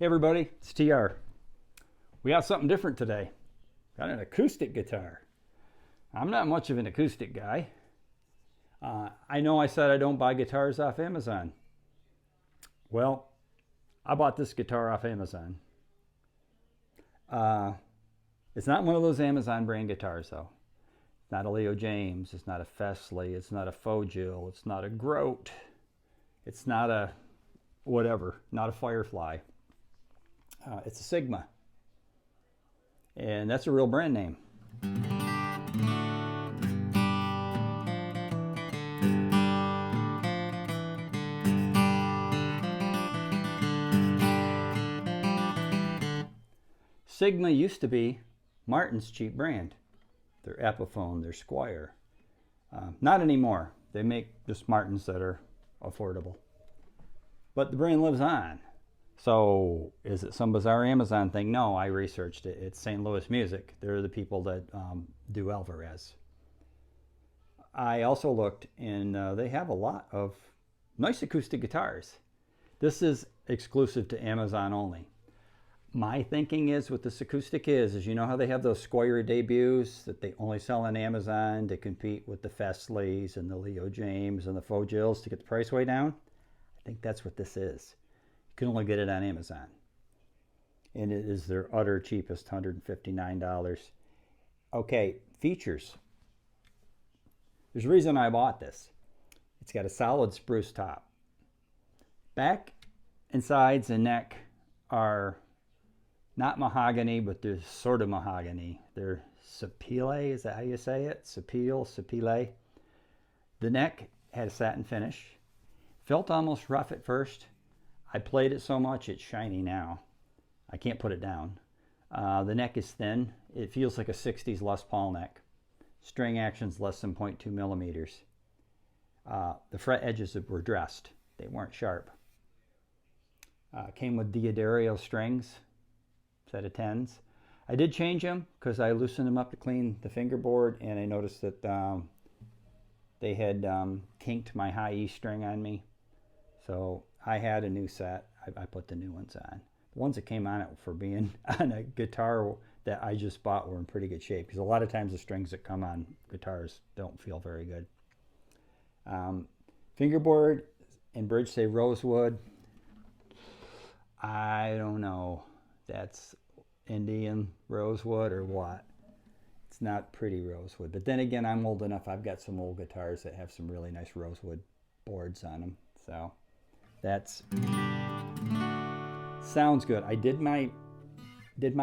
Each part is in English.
Hey everybody, it's TR. We got something different today. Got an acoustic guitar. I'm not much of an acoustic guy. I know I said I don't buy guitars off Amazon. Well, I bought this guitar off Amazon. It's not one of those Amazon brand guitars though. It's not a Leo James, it's not a Fesley, it's not a Fogil, it's not a Grote, it's not a whatever, not a Firefly. It's a Sigma, and that's a real brand name. Sigma used to be Martin's cheap brand. Their Epiphone, their Squire. Not anymore. They make just Martins that are affordable. But the brand lives on. So is it some bizarre Amazon thing? No, I researched it. It's St. Louis Music. They're the people that do Alvarez. I also looked, and they have a lot of nice acoustic guitars. This is exclusive to Amazon only. My thinking is what this acoustic is you know how they have those Squire debuts that they only sell on Amazon to compete with the Fesleys and the Leo James and the Fogils to get the price way down? I think that's what this is. You can only get it on Amazon. And it is their utter cheapest, $159. Okay, features. There's a reason I bought this. It's got a solid spruce top. Back and sides and neck are not mahogany, but they're sort of mahogany. They're sapele, is that how you say it? Sapele. The neck had a satin finish. Felt almost rough at first. I played it so much, it's shiny now. I can't put it down. The neck is thin. It feels like a 60s Les Paul neck. String action's less than 0.2 millimeters. The fret edges were dressed. They weren't sharp. Came with Diodario strings. Set of 10s. I did change them because I loosened them up to clean the fingerboard, and I noticed that they had kinked my high E string on me. So I had a new set. I put the new ones on. The ones that came on it for being on a guitar that I just bought were in pretty good shape, because a lot of times the strings that come on guitars don't feel very good. Fingerboard and bridge say rosewood. I don't know. That's Indian rosewood or what. It's not pretty rosewood. But then again, I'm old enough. I've got some old guitars that have some really nice rosewood boards on them. So that's sounds good. I did my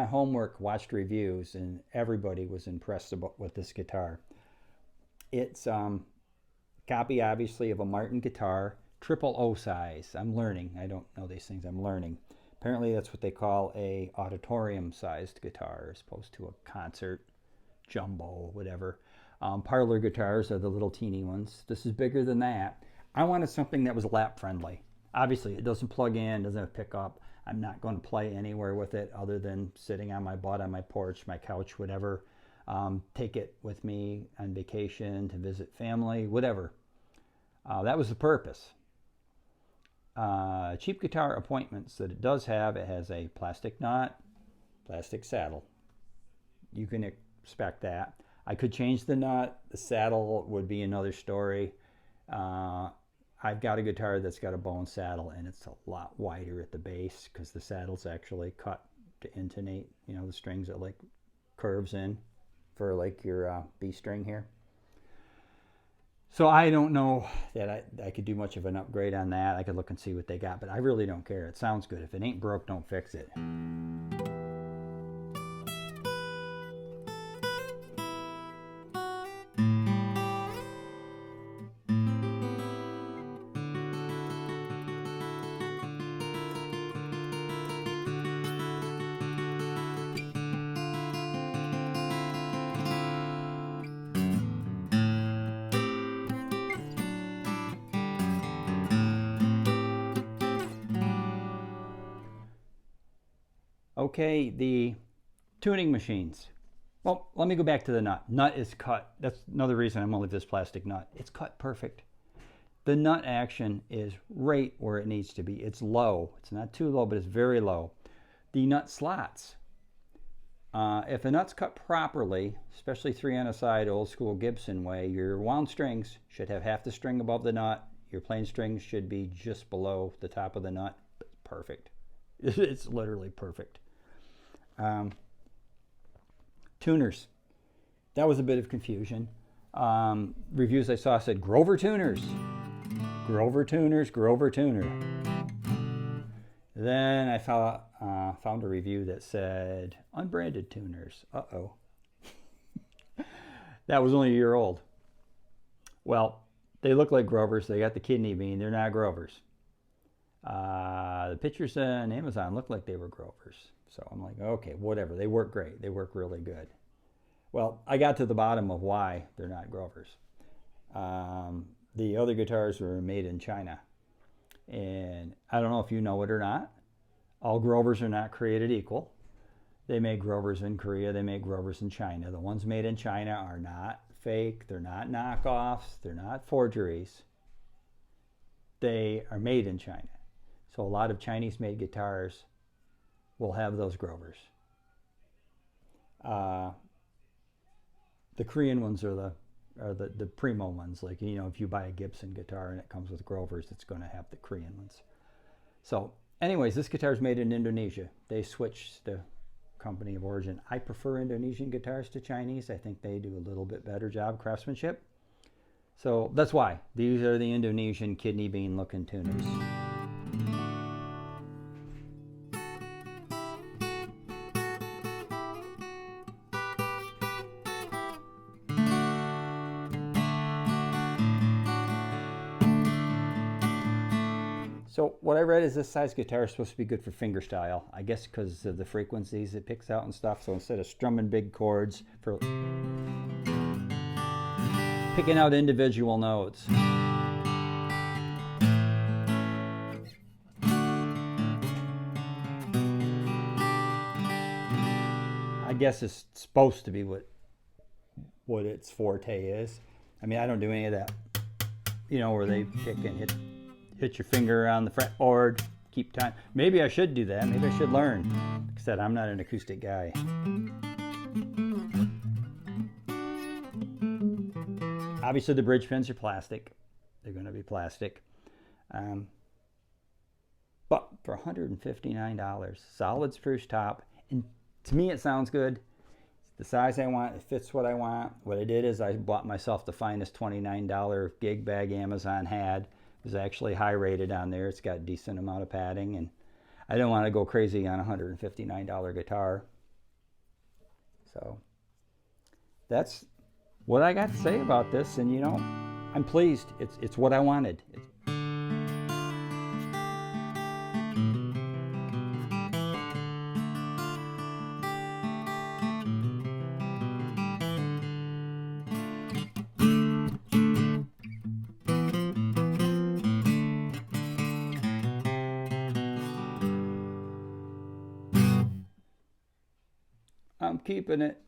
homework, watched reviews, and everybody was impressed with this guitar. It's copy obviously of a Martin guitar, triple O size. I'm learning. I don't know these things. I'm learning. Apparently that's what they call a auditorium-sized guitar as opposed to a concert, jumbo, whatever. Parlor guitars are the little teeny ones. This is bigger than that. I wanted something that was lap-friendly. Obviously, it doesn't plug in, doesn't have pickup. I'm not going to play anywhere with it other than sitting on my butt on my porch, my couch, whatever. Take it with me on vacation, to visit family, whatever. That was the purpose. Cheap guitar appointments that it does have, it has a plastic nut, plastic saddle. You can expect that. I could change the nut. The saddle would be another story. I've got a guitar that's got a bone saddle, and it's a lot wider at the base because the saddle's actually cut to intonate, you know, the strings that like curves in for like your B string here. So I don't know that I could do much of an upgrade on that. I could look and see what they got, but I really don't care. It sounds good. If it ain't broke, don't fix it. Okay, the tuning machines. Well, let me go back to the nut. Nut is cut. That's another reason I'm only this plastic nut. It's cut perfect. The nut action is right where it needs to be. It's low. It's not too low, but it's very low. the nut slots. If a nut's cut properly, especially 3 on a side, old school Gibson way, your wound strings should have half the string above the nut. Your plain strings should be just below the top of the nut. Perfect. It's literally perfect. Tuners. That was a bit of confusion. Reviews I saw said Grover tuners. Grover tuners, Grover tuner. Then I found a review that said unbranded tuners. Uh-oh. That was only a year old. Well, they look like Grovers. They got the kidney bean. They're not Grovers. The pictures on Amazon looked like they were Grovers. So I'm like, okay, whatever. They work great. They work really good. Well, I got to the bottom of why they're not Grovers. The other guitars were made in China. And I don't know if you know it or not. All Grovers are not created equal. They make Grovers in Korea. They make Grovers in China. The ones made in China are not fake. They're not knockoffs. They're not forgeries. They are made in China. So a lot of Chinese-made guitars will have those Grovers. The Korean ones are the primo ones. Like, you know, if you buy a Gibson guitar and it comes with Grovers, it's going to have the Korean ones. So anyways, this guitar is made in Indonesia. They switched the company of origin. I prefer Indonesian guitars to Chinese. I think they do a little bit better job craftsmanship. So that's why. These are the Indonesian kidney bean looking tuners. So what I read is this size guitar is supposed to be good for fingerstyle. I guess because of the frequencies it picks out and stuff. So instead of strumming big chords, for picking out individual notes. I guess it's supposed to be what its forte is. I mean, I don't do any of that, you know, where they pick and hit your finger on the fretboard, keep time. Maybe I should do that. Maybe I should learn. Like I said, I'm not an acoustic guy. Obviously, the bridge pins are plastic. They're going to be plastic. But for $159, solid spruce top. And to me, it sounds good. It's the size I want. It fits what I want. What I did is I bought myself the finest $29 gig bag Amazon had. It was actually high rated on there. It's got a decent amount of padding, and I didn't want to go crazy on a $159 guitar. So that's what I got to say about this, and you know, I'm pleased. It's what I wanted. I'm keeping it.